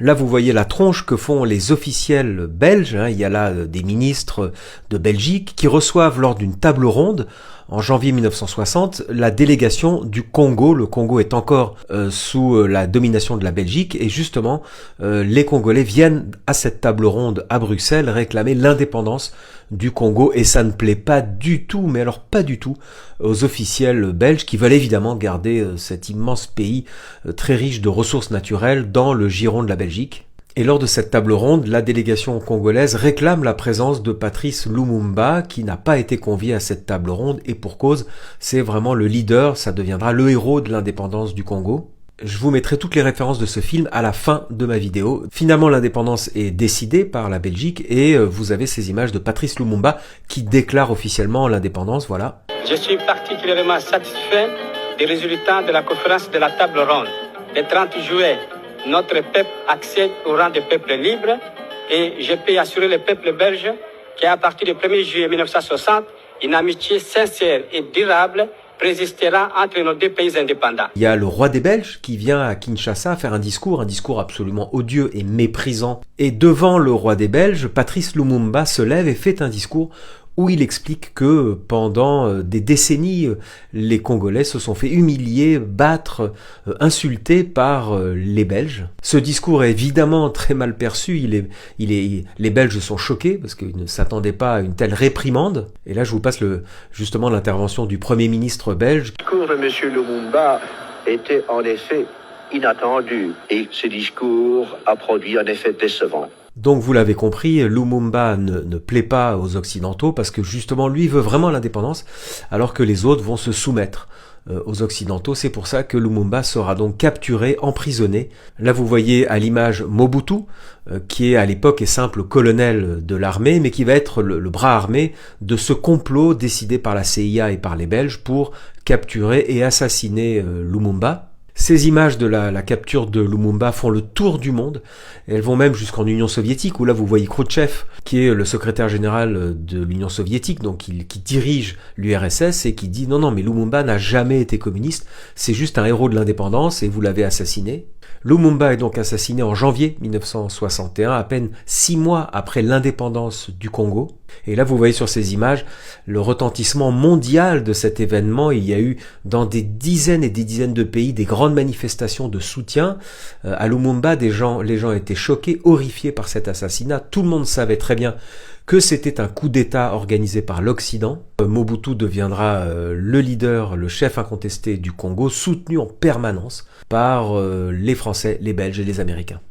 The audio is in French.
Là, vous voyez la tronche que font les officiels belges. Il y a là des ministres de Belgique qui reçoivent lors d'une table ronde en janvier 1960 la délégation du Congo. Le Congo est encore sous la domination de la Belgique et justement les Congolais viennent à cette table ronde à Bruxelles réclamer l'indépendance du Congo et ça ne plaît pas du tout, mais alors pas du tout, aux officiels belges qui veulent évidemment garder cet immense pays très riche de ressources naturelles dans le giron de la Belgique. Et lors de cette table ronde, la délégation congolaise réclame la présence de Patrice Lumumba qui n'a pas été convié à cette table ronde et pour cause, c'est vraiment le leader, ça deviendra le héros de l'indépendance du Congo. Je vous mettrai toutes les références de ce film à la fin de ma vidéo. Finalement, l'indépendance est décidée par la Belgique et vous avez ces images de Patrice Lumumba qui déclare officiellement l'indépendance, voilà. Je suis particulièrement satisfait des résultats de la conférence de la table ronde. Le 30 juillet, notre peuple accède au rang de peuple libre et je peux assurer le peuple belge qu'à partir du 1er juillet 1960, une amitié sincère et durable persistera entre nos deux pays indépendants. Il y a le roi des Belges qui vient à Kinshasa faire un discours absolument odieux et méprisant. Et devant le roi des Belges, Patrice Lumumba se lève et fait un discours où il explique que pendant des décennies, les Congolais se sont fait humilier, battre, insulter par les Belges. Ce discours est évidemment très mal perçu, les Belges sont choqués parce qu'ils ne s'attendaient pas à une telle réprimande. Et là, je vous passe justement l'intervention du Premier ministre belge. Le discours de M. Lumumba était en effet inattendu et ce discours a produit un effet décevant. Donc vous l'avez compris, Lumumba ne plaît pas aux Occidentaux parce que justement lui veut vraiment l'indépendance alors que les autres vont se soumettre aux Occidentaux. C'est pour ça que Lumumba sera donc capturé, emprisonné. Là vous voyez à l'image Mobutu qui est à l'époque est simple colonel de l'armée mais qui va être le bras armé de ce complot décidé par la CIA et par les Belges pour capturer et assassiner Lumumba. Ces images de la capture de Lumumba font le tour du monde. Elles vont même jusqu'en Union soviétique, où là vous voyez Khrouchtchev, qui est le secrétaire général de l'Union soviétique, donc qui dirige l'URSS et qui dit non, mais Lumumba n'a jamais été communiste, c'est juste un héros de l'indépendance et vous l'avez assassiné. Lumumba est donc assassiné en janvier 1961, à peine 6 mois après l'indépendance du Congo. Et là, vous voyez sur ces images le retentissement mondial de cet événement. Il y a eu dans des dizaines et des dizaines de pays des grandes manifestations de soutien. À Lumumba, les gens étaient choqués, horrifiés par cet assassinat. Tout le monde savait très bien que c'était un coup d'État organisé par l'Occident. Mobutu deviendra le leader, le chef incontesté du Congo, soutenu en permanence par les Français, les Belges et les Américains.